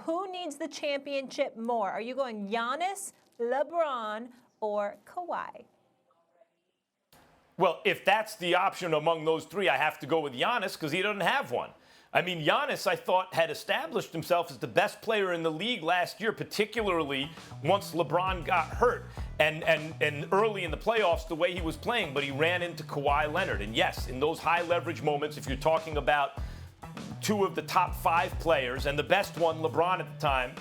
who needs the championship more? Are you going Giannis, LeBron, or Kawhi? Well, if that's the option among those three, I have to go with Giannis because he doesn't have one. I mean, Giannis, I thought, had established himself as the best player in the league last year, particularly once LeBron got hurt. And early in the playoffs, the way he was playing, but he ran into Kawhi Leonard. And yes, in those high leverage moments, if you're talking about two of the top 5 players, and the best one, LeBron at the time,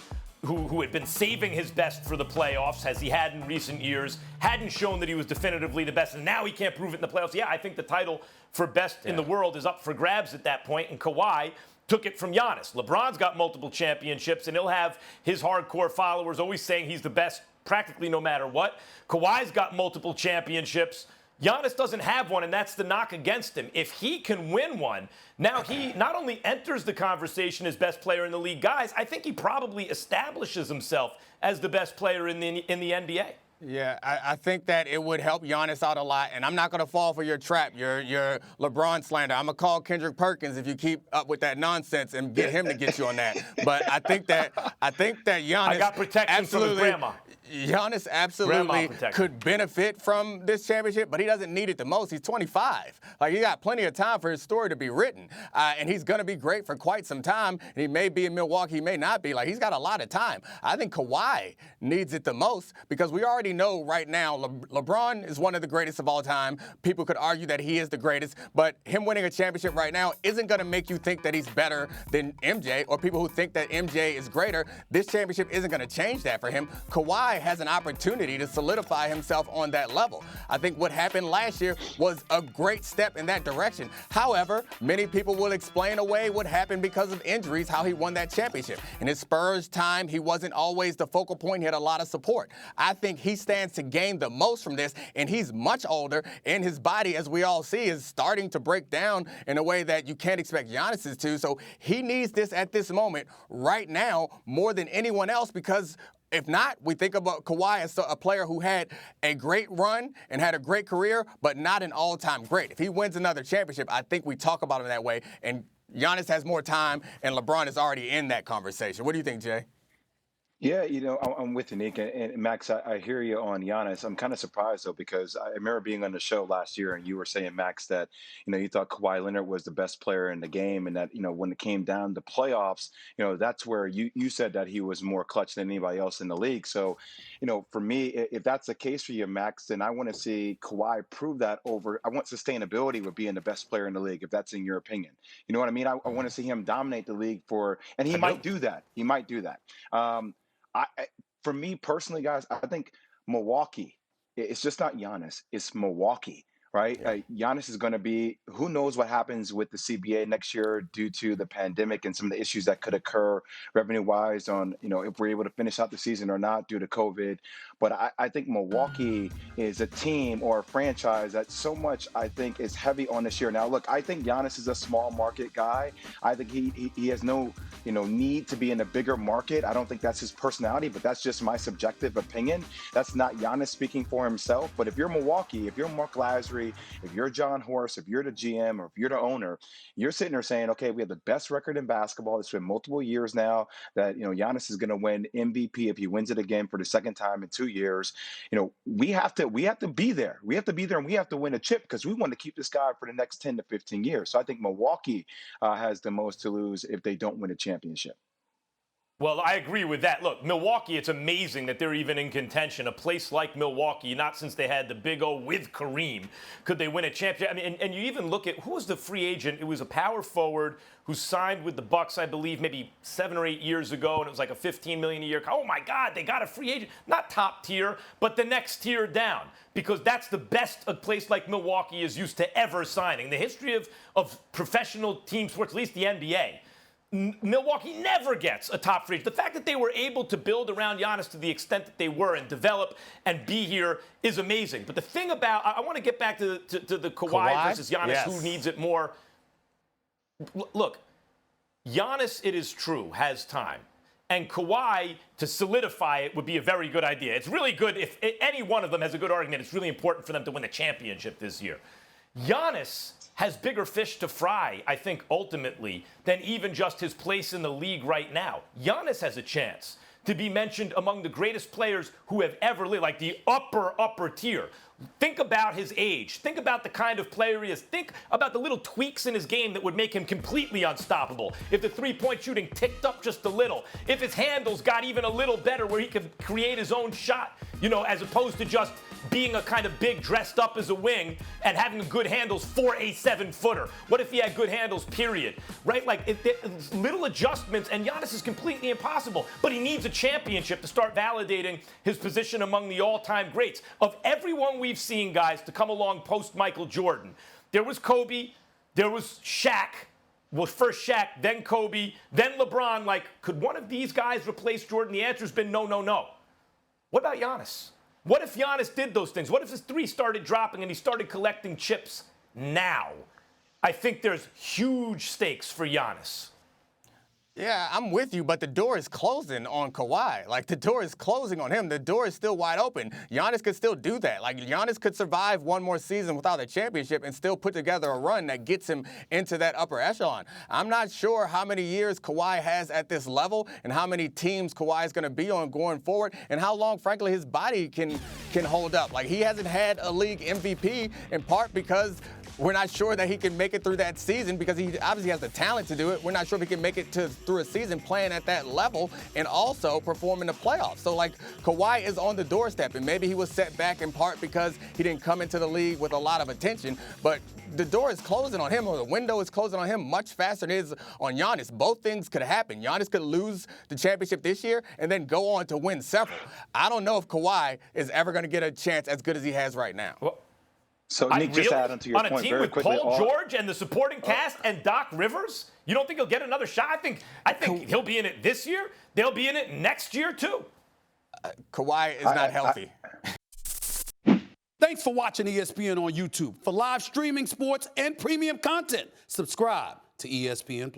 who had been saving his best for the playoffs, as he had in recent years, hadn't shown that he was definitively the best, and now he can't prove it in the playoffs. Yeah, I think the title for best in the world is up for grabs at that point, and Kawhi took it from Giannis. LeBron's got multiple championships, and he'll have his hardcore followers always saying he's the best practically no matter what. Kawhi's got multiple championships. Giannis doesn't have one, and that's the knock against him. If he can win one, now he not only enters the conversation as best player in the league, guys, I think he probably establishes himself as the best player in the NBA. Yeah, I think that it would help Giannis out a lot, and I'm not going to fall for your trap, your LeBron slander. I'm going to call Kendrick Perkins if you keep up with that nonsense and get him to get you on that. But I think that Giannis I got protection from his grandma. Giannis absolutely could benefit from this championship, but he doesn't need it the most. He's 25. Like, he got plenty of time for his story to be written, and he's going to be great for quite some time. And he may be in Milwaukee, he may not be. Like, he's got a lot of time. I think Kawhi needs it the most because we already know right now LeBron is one of the greatest of all time. People could argue that he is the greatest, but him winning a championship right now isn't going to make you think that he's better than MJ, or people who think that MJ is greater. This championship isn't going to change that for him. Kawhi has an opportunity to solidify himself on that level. I think what happened last year was a great step in that direction. However, many people will explain away what happened because of injuries, how he won that championship. In his Spurs time, he wasn't always the focal point. He had a lot of support. I think he stands to gain the most from this, and he's much older, and his body, as we all see, is starting to break down in a way that you can't expect Giannis's to. So he needs this at this moment right now more than anyone else, because if not, we think about Kawhi as a player who had a great run and had a great career, but not an all-time great. If he wins another championship, I think we talk about him that way. And Giannis has more time, and LeBron is already in that conversation. What do you think, Jay? Yeah, I'm with you, Nick. And Max, I hear you on Giannis. I'm kind of surprised, though, because I remember being on the show last year and you were saying, Max, that, you thought Kawhi Leonard was the best player in the game, and that, when it came down to playoffs, that's where you said that he was more clutch than anybody else in the league. So, for me, if that's the case for you, Max, then I want to see Kawhi prove that over. I want sustainability with being the best player in the league, if that's in your opinion. You know what I mean? I want to see him dominate the league and he might do that. He might do that. For me personally, guys, I think Milwaukee, it's just not Giannis, it's Milwaukee, right? Giannis is going to be, who knows what happens with the CBA next year due to the pandemic and some of the issues that could occur revenue-wise on, if we're able to finish out the season or not due to COVID. But I think Milwaukee is a team or a franchise that so much, I think, is heavy on this year. Now, look, I think Giannis is a small market guy. I think he has no, need to be in a bigger market. I don't think that's his personality, but that's just my subjective opinion. That's not Giannis speaking for himself. But if you're Milwaukee, if you're Mark Lasry, if you're John Horst, if you're the GM, or if you're the owner, you're sitting there saying, okay, we have the best record in basketball. It's been multiple years now that, Giannis is going to win MVP if he wins it again for the second time in 2 years. We have to be there. We have to be there, and we have to win a chip because we want to keep this guy for the next 10 to 15 years. So I think Milwaukee has the most to lose if they don't win a championship. Well, I agree with that. Look, Milwaukee, it's amazing that they're even in contention. A place like Milwaukee, not since they had the Big O with Kareem, could they win a championship. I mean, and you even look at, who was the free agent? It was a power forward who signed with the Bucks, I believe, maybe 7 or 8 years ago, and it was like a $15 million a year. Oh, my God, they got a free agent. Not top tier, but the next tier down, because that's the best a place like Milwaukee is used to ever signing. The history of professional team sports, at least the NBA, Milwaukee never gets a top free agent. The fact that they were able to build around Giannis to the extent that they were and develop and be here is amazing. But the thing about, I want to get back to the Kawhi versus Giannis, yes, who needs it more. Look, Giannis, it is true, has time. And Kawhi, to solidify it, would be a very good idea. It's really good if any one of them has a good argument. It's really important for them to win the championship this year. Giannis has bigger fish to fry, I think, ultimately, than even just his place in the league right now. Giannis has a chance to be mentioned among the greatest players who have ever lived, like the upper tier. Think about his age. Think about the kind of player he is. Think about the little tweaks in his game that would make him completely unstoppable. If the three-point shooting ticked up just a little, if his handles got even a little better where he could create his own shot, as opposed to just being a kind of big dressed up as a wing and having good handles for a 7-footer. What if he had good handles, period? Right? Like, little adjustments, and Giannis is completely impossible. But he needs a championship to start validating his position among the all-time greats. Of everyone we've seen, guys, to come along post-Michael Jordan, there was Kobe, there was Shaq. Well, first Shaq, then Kobe, then LeBron. Like, could one of these guys replace Jordan? The answer's been no, no, no. What about Giannis? What if Giannis did those things? What if his three started dropping and he started collecting chips now? I think there's huge stakes for Giannis. Yeah, I'm with you, but the door is closing on Kawhi. Like, the door is closing on him. The door is still wide open. Giannis could still do that. Like, Giannis could survive one more season without a championship and still put together a run that gets him into that upper echelon. I'm not sure how many years Kawhi has at this level and how many teams Kawhi is going to be on going forward and how long, frankly, his body can hold up. Like, he hasn't had a league MVP in part because we're not sure that he can make it through that season because he obviously has the talent to do it. We're not sure if he can make it through a season playing at that level and also perform in the playoffs. So, like, Kawhi is on the doorstep, and maybe he was set back in part because he didn't come into the league with a lot of attention. But the door is closing on him, or the window is closing on him much faster than it is on Giannis. Both things could happen. Giannis could lose the championship this year and then go on to win several. I don't know if Kawhi is ever going to get a chance as good as he has right now. Well, so, Nick, just to add on to your point very quickly. On a team with quickly, Paul George and the supporting cast and Doc Rivers, you don't think he'll get another shot? I think he'll be in it this year. They'll be in it next year, too. Kawhi is not healthy. Thanks for watching ESPN on YouTube. For live streaming, sports, and premium content, subscribe to ESPN+.